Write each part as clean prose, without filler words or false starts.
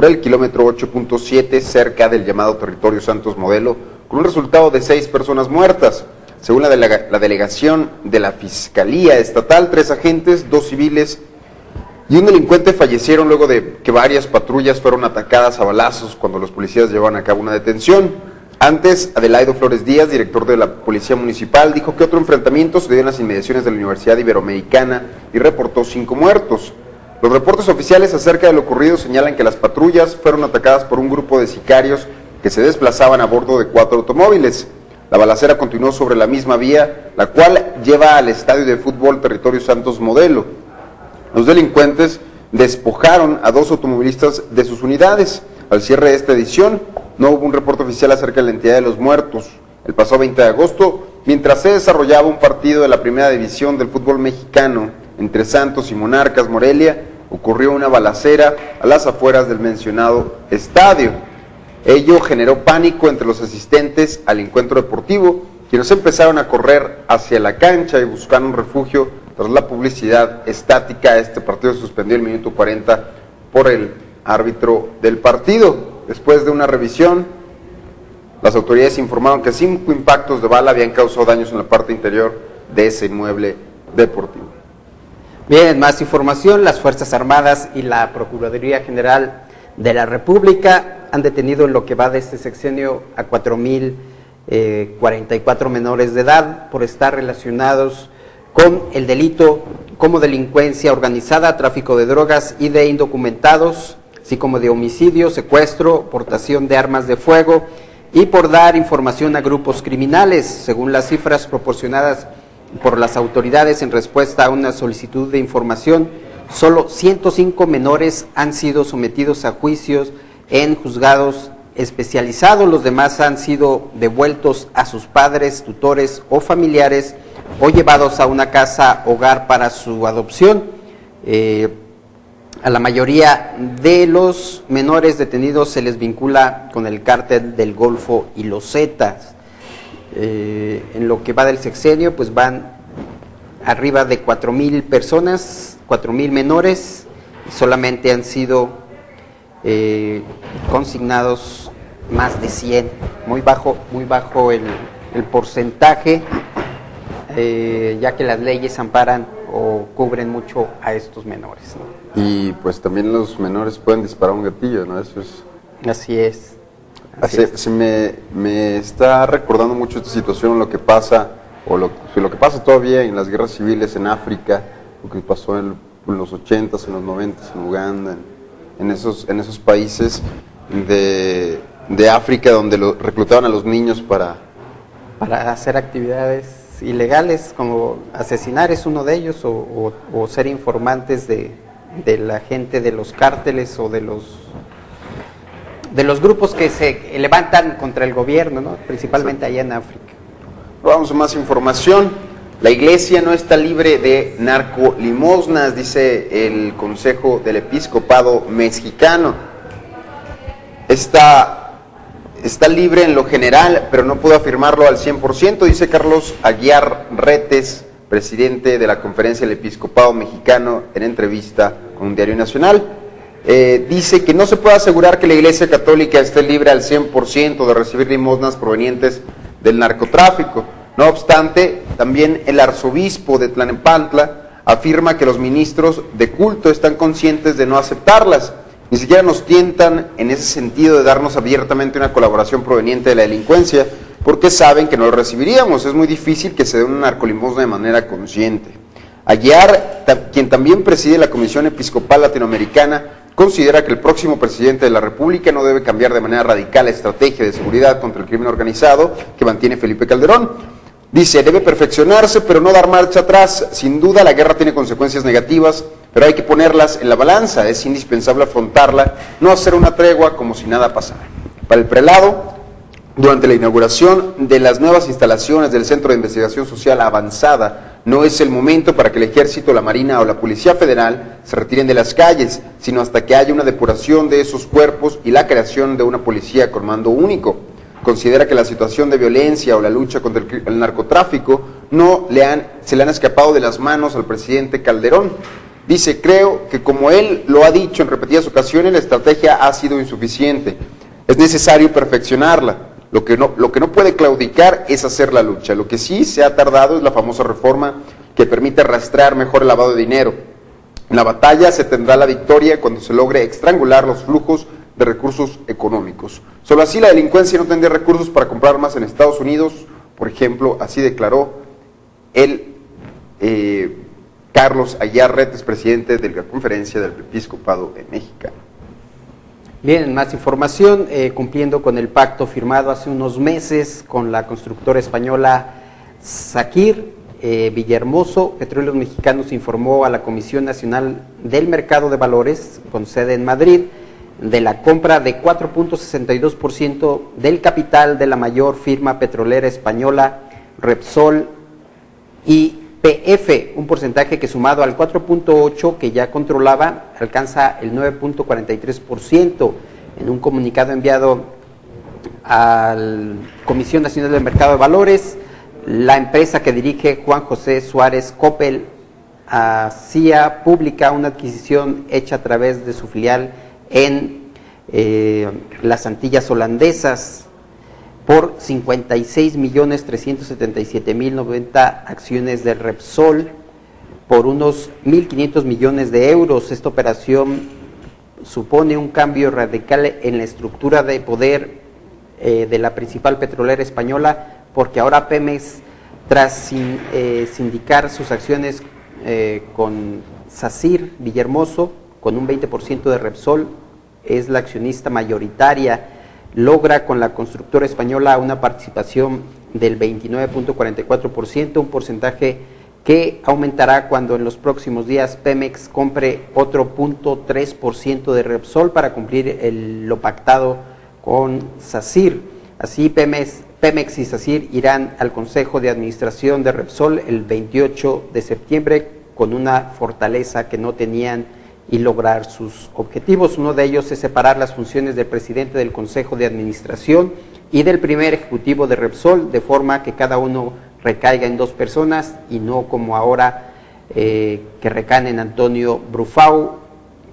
por el kilómetro 8.7 cerca del llamado territorio Santos Modelo, con un resultado de 6 personas muertas. Según la delegación de la Fiscalía Estatal, 3 agentes, 2 civiles y un delincuente fallecieron luego de que varias patrullas fueron atacadas a balazos cuando los policías llevaban a cabo una detención. Antes, Adelaido Flores Díaz, director de la Policía Municipal, dijo que otro enfrentamiento se dio en las inmediaciones de la Universidad Iberoamericana y reportó 5 muertos. Los reportes oficiales acerca de lo ocurrido señalan que las patrullas fueron atacadas por un grupo de sicarios que se desplazaban a bordo de 4 automóviles. La balacera continuó sobre la misma vía, la cual lleva al estadio de fútbol Territorio Santos Modelo. Los delincuentes despojaron a 2 automovilistas de sus unidades. Al cierre de esta edición, no hubo un reporte oficial acerca de la identidad de los muertos. El pasado 20 de agosto, mientras se desarrollaba un partido de la primera división del fútbol mexicano entre Santos y Monarcas Morelia, ocurrió una balacera a las afueras del mencionado estadio. Ello generó pánico entre los asistentes al encuentro deportivo, quienes empezaron a correr hacia la cancha y buscaron refugio tras la publicidad estática. Este partido se suspendió el minuto 40 por el árbitro del partido. Después de una revisión, las autoridades informaron que 5 impactos de bala habían causado daños en la parte interior de ese inmueble deportivo. Bien, más información. Las Fuerzas Armadas y la Procuraduría General de la República han detenido en lo que va de este sexenio a 4.044 menores de edad por estar relacionados con el delito como delincuencia organizada, tráfico de drogas y de indocumentados, así como de homicidio, secuestro, portación de armas de fuego y por dar información a grupos criminales. Según las cifras proporcionadas por las autoridades en respuesta a una solicitud de información, solo 105 menores han sido sometidos a juicios en juzgados especializados. Los demás han sido devueltos a sus padres, tutores o familiares o llevados a una casa hogar para su adopción. A la mayoría de los menores detenidos se les vincula con el cártel del Golfo y los Zetas. En lo que va del sexenio, pues van arriba de 4.000 personas, 4.000 menores, y solamente han sido consignados más de 100, muy bajo el porcentaje, ya que las leyes amparan o cubren mucho a estos menores, ¿no? Y pues también los menores pueden disparar un gatillo, ¿no? Eso es... Así es. Me está recordando mucho esta situación, lo que pasa, o lo que pasa todavía en las guerras civiles en África, lo que pasó en los 80s, en los 90s, en Uganda, en esos países de África donde reclutaban a los niños para hacer actividades ilegales, como asesinar es uno de ellos, o ser informantes de la gente de los cárteles o de los grupos que se levantan contra el gobierno, ¿no? Principalmente allá en África. Vamos a más información. La iglesia no está libre de narcolimosnas, dice el Consejo del Episcopado Mexicano. Está libre en lo general, pero no puedo afirmarlo al 100%, dice Carlos Aguiar Retes, presidente de la Conferencia del Episcopado Mexicano, en entrevista con un diario nacional. Dice que no se puede asegurar que la Iglesia Católica esté libre al 100% de recibir limosnas provenientes del narcotráfico. No obstante, también el arzobispo de Tlalnepantla afirma que los ministros de culto están conscientes de no aceptarlas. Ni siquiera nos tientan en ese sentido de darnos abiertamente una colaboración proveniente de la delincuencia, porque saben que no lo recibiríamos. Es muy difícil que se dé una narcolimosna de manera consciente. Aguiar, quien también preside la Comisión Episcopal Latinoamericana, considera que el próximo presidente de la República no debe cambiar de manera radical la estrategia de seguridad contra el crimen organizado que mantiene Felipe Calderón. Dice, debe perfeccionarse, pero no dar marcha atrás. Sin duda, la guerra tiene consecuencias negativas, pero hay que ponerlas en la balanza. Es indispensable afrontarla, no hacer una tregua como si nada pasara. Para el prelado, durante la inauguración de las nuevas instalaciones del Centro de Investigación Social Avanzada, no es el momento para que el Ejército, la Marina o la Policía Federal se retiren de las calles, sino hasta que haya una depuración de esos cuerpos y la creación de una policía con mando único. Considera que la situación de violencia o la lucha contra el narcotráfico se le han escapado de las manos al presidente Calderón. Dice, creo que como él lo ha dicho en repetidas ocasiones, la estrategia ha sido insuficiente. Es necesario perfeccionarla. Lo que no puede claudicar es hacer la lucha. Lo que sí se ha tardado es la famosa reforma que permite rastrear mejor el lavado de dinero. En la batalla se tendrá la victoria cuando se logre estrangular los flujos de recursos económicos. Solo así la delincuencia no tendría recursos para comprar armas en Estados Unidos, por ejemplo, así declaró el Carlos Ayarret, presidente de la Conferencia del Episcopado Mexicano. Bien, más información, cumpliendo con el pacto firmado hace unos meses con la constructora española Sacyr, Villahermoso Petróleos Mexicanos informó a la Comisión Nacional del Mercado de Valores, con sede en Madrid, de la compra de 4.62% del capital de la mayor firma petrolera española, Repsol YPF, un porcentaje que sumado al 4.8% que ya controlaba, alcanza el 9.43%. En un comunicado enviado a la Comisión Nacional del Mercado de Valores, la empresa que dirige Juan José Suárez Coppel hacía pública una adquisición hecha a través de su filial en las Antillas Holandesas por 56.377.090 acciones de Repsol por unos 1.500 millones de euros. Esta operación supone un cambio radical en la estructura de poder de la principal petrolera española, porque ahora Pemex, tras sindicar sus acciones con Sacyr Villahermoso, con un 20% de Repsol, es la accionista mayoritaria, logra con la constructora española una participación del 29.44%, un porcentaje que aumentará cuando en los próximos días Pemex compre otro 0.3% de Repsol para cumplir lo pactado con Sacyr. Así Pemex y Sacyr irán al Consejo de Administración de Repsol el 28 de septiembre con una fortaleza que no tenían y lograr sus objetivos. Uno de ellos es separar las funciones del presidente del Consejo de Administración y del primer ejecutivo de Repsol, de forma que cada uno recaiga en dos personas y no como ahora que recaen en Antonio Brufau,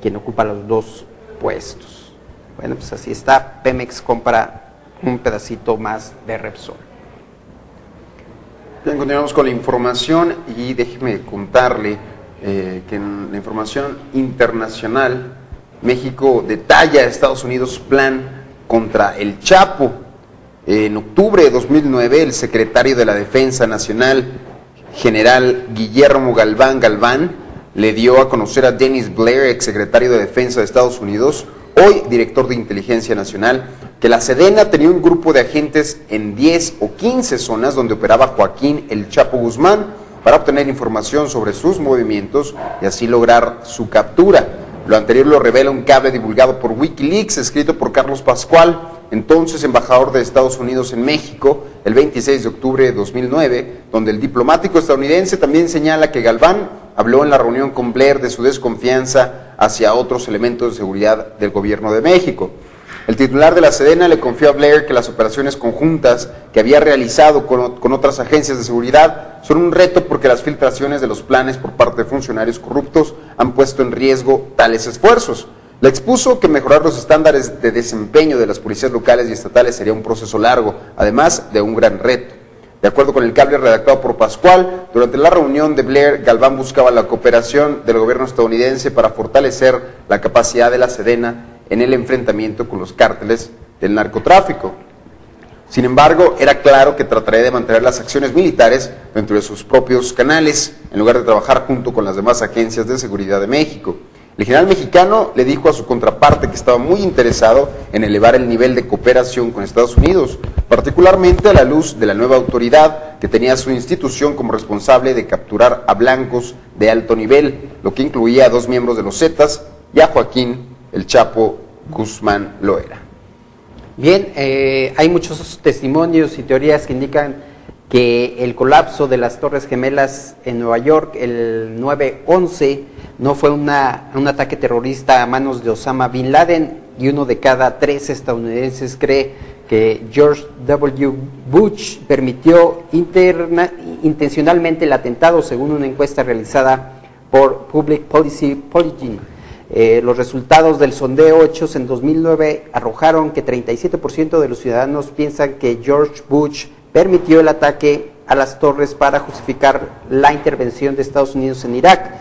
quien ocupa los dos puestos. Bueno, pues así está, Pemex compra un pedacito más de Repsol. Bien, continuamos con la información y déjeme contarle que en la información internacional, México detalla a Estados Unidos plan contra el Chapo. En octubre de 2009, el secretario de la Defensa Nacional, general Guillermo Galván, le dio a conocer a Dennis Blair, exsecretario de Defensa de Estados Unidos, hoy director de Inteligencia Nacional, que la Sedena tenía un grupo de agentes en 10 o 15 zonas donde operaba Joaquín El Chapo Guzmán, para obtener información sobre sus movimientos y así lograr su captura. Lo anterior lo revela un cable divulgado por Wikileaks, escrito por Carlos Pascual, entonces embajador de Estados Unidos en México, el 26 de octubre de 2009, donde el diplomático estadounidense también señala que Galván habló en la reunión con Blair de su desconfianza hacia otros elementos de seguridad del gobierno de México. El titular de la Sedena le confió a Blair que las operaciones conjuntas que había realizado con otras agencias de seguridad son un reto porque las filtraciones de los planes por parte de funcionarios corruptos han puesto en riesgo tales esfuerzos. Le expuso que mejorar los estándares de desempeño de las policías locales y estatales sería un proceso largo, además de un gran reto. De acuerdo con el cable redactado por Pascual, durante la reunión de Blair, Galván buscaba la cooperación del gobierno estadounidense para fortalecer la capacidad de la Sedena en el enfrentamiento con los cárteles del narcotráfico. Sin embargo, era claro que trataría de mantener las acciones militares dentro de sus propios canales, en lugar de trabajar junto con las demás agencias de seguridad de México. El general mexicano le dijo a su contraparte que estaba muy interesado en elevar el nivel de cooperación con Estados Unidos, particularmente a la luz de la nueva autoridad que tenía su institución como responsable de capturar a blancos de alto nivel, lo que incluía a 2 miembros de los Zetas y a Joaquín El Chapo Guzmán Loera. Bien, hay muchos testimonios y teorías que indican que el colapso de las Torres Gemelas en Nueva York, el 9/11, no fue un ataque terrorista a manos de Osama Bin Laden, y 1 de cada 3 estadounidenses cree que George W. Bush permitió intencionalmente el atentado, según una encuesta realizada por Public Policy Polling. Los resultados del sondeo hechos en 2009 arrojaron que 37% de los ciudadanos piensan que George Bush permitió el ataque a las torres para justificar la intervención de Estados Unidos en Irak.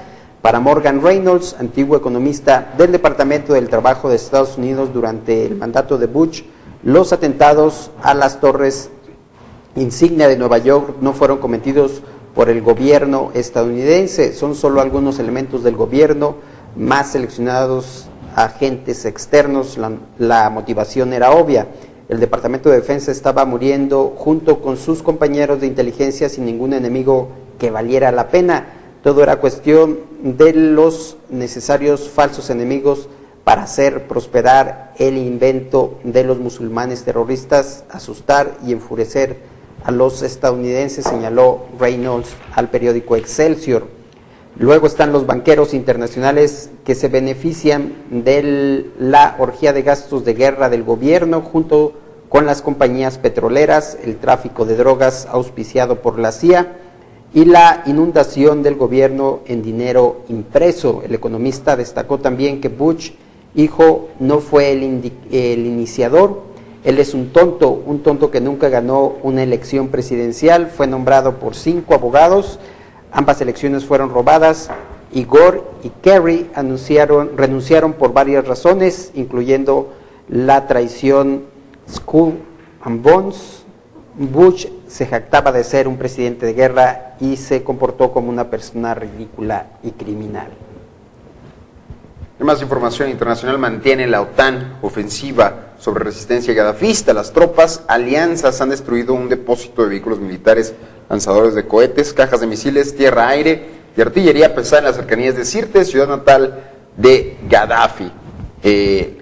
Para Morgan Reynolds, antiguo economista del Departamento del Trabajo de Estados Unidos durante el mandato de Bush, los atentados a las torres insignia de Nueva York no fueron cometidos por el gobierno estadounidense, son solo algunos elementos del gobierno más seleccionados agentes externos. La motivación era obvia. El Departamento de Defensa estaba muriendo junto con sus compañeros de inteligencia sin ningún enemigo que valiera la pena. Todo era cuestión de los necesarios falsos enemigos para hacer prosperar el invento de los musulmanes terroristas, asustar y enfurecer a los estadounidenses, señaló Reynolds al periódico Excelsior. Luego están los banqueros internacionales que se benefician de la orgía de gastos de guerra del gobierno junto con las compañías petroleras, el tráfico de drogas auspiciado por la CIA y la inundación del gobierno en dinero impreso. El economista destacó también que Bush, hijo, no fue el iniciador. Él es un tonto que nunca ganó una elección presidencial, fue nombrado por 5 abogados. Ambas elecciones fueron robadas y Gore y Kerry renunciaron por varias razones, incluyendo la traición Skull and Bones. Bush se jactaba de ser un presidente de guerra y se comportó como una persona ridícula y criminal. Más información internacional. Mantiene la OTAN ofensiva sobre resistencia gadafista. Las tropas alianzas han destruido un depósito de vehículos militares, lanzadores de cohetes, cajas de misiles, tierra-aire y artillería pesada en las cercanías de Sirte, ciudad natal de Gaddafi.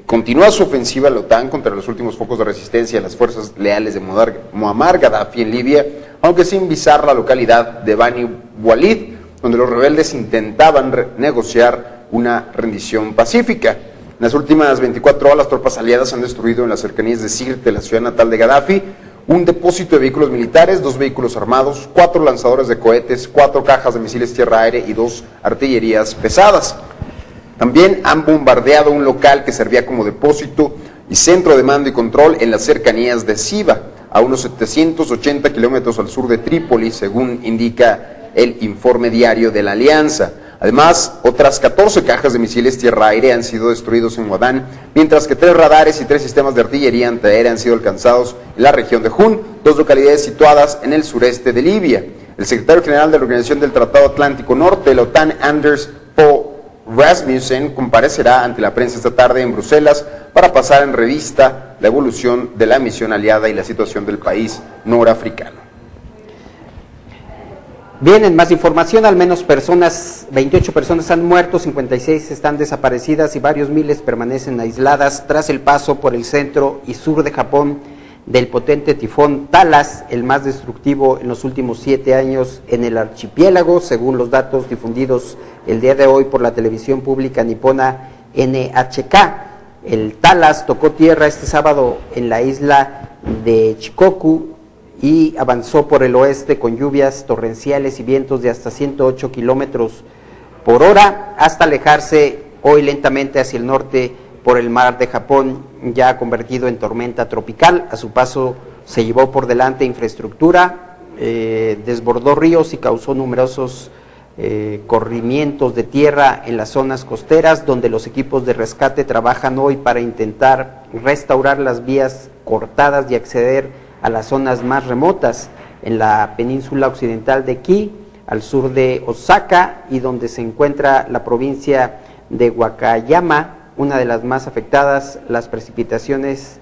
Continúa su ofensiva la OTAN contra los últimos focos de resistencia de las fuerzas leales de Muammar Gaddafi en Libia, aunque sin visar la localidad de Bani Walid, donde los rebeldes intentaban negociar una rendición pacífica. En las últimas 24 horas, las tropas aliadas han destruido en las cercanías de Sirte, la ciudad natal de Gaddafi, un depósito de vehículos militares, 2 vehículos armados, 4 lanzadores de cohetes, 4 cajas de misiles tierra-aire y 2 artillerías pesadas. También han bombardeado un local que servía como depósito y centro de mando y control en las cercanías de Siba, a unos 780 kilómetros al sur de Trípoli, según indica el informe diario de la Alianza. Además, otras 14 cajas de misiles tierra-aire han sido destruidos en Wadán, mientras que 3 radares y 3 sistemas de artillería antiaérea han sido alcanzados en la región de Hun, 2 localidades situadas en el sureste de Libia. El secretario general de la Organización del Tratado Atlántico Norte, la OTAN, Anders Fogh Rasmussen, comparecerá ante la prensa esta tarde en Bruselas para pasar en revista la evolución de la misión aliada y la situación del país norafricano. Bien, en más información, al menos 28 personas han muerto, 56 están desaparecidas y varios miles permanecen aisladas tras el paso por el centro y sur de Japón del potente tifón Talas, el más destructivo en los últimos 7 años en el archipiélago, según los datos difundidos el día de hoy por la televisión pública nipona NHK. El Talas tocó tierra este sábado en la isla de Shikoku y avanzó por el oeste con lluvias torrenciales y vientos de hasta 108 kilómetros por hora, hasta alejarse hoy lentamente hacia el norte por el mar de Japón, ya convertido en tormenta tropical. A su paso se llevó por delante infraestructura, desbordó ríos y causó numerosos corrimientos de tierra en las zonas costeras, donde los equipos de rescate trabajan hoy para intentar restaurar las vías cortadas y acceder a las zonas más remotas en la península occidental de Ki, al sur de Osaka, y donde se encuentra la provincia de Wakayama, una de las más afectadas. Las precipitaciones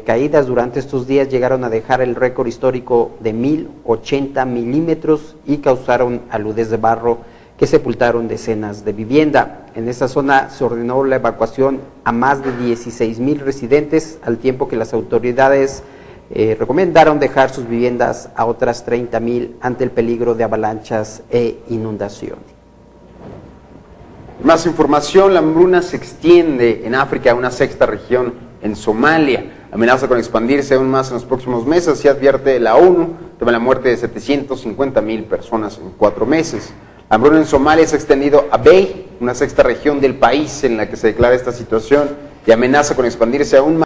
caídas durante estos días llegaron a dejar el récord histórico de 1080 milímetros y causaron aludes de barro que sepultaron decenas de viviendas. En esta zona se ordenó la evacuación a más de 16,000 residentes, al tiempo que las autoridades recomendaron dejar sus viviendas a otras 30,000 ante el peligro de avalanchas e inundación. Más información, la hambruna se extiende en África a una 6ª región en Somalia. Amenaza con expandirse aún más en los próximos meses, y advierte la ONU de la muerte de 750,000 personas en 4 meses. Hambruna en Somalia se ha extendido a Bay, una sexta región del país en la que se declara esta situación y amenaza con expandirse aún más.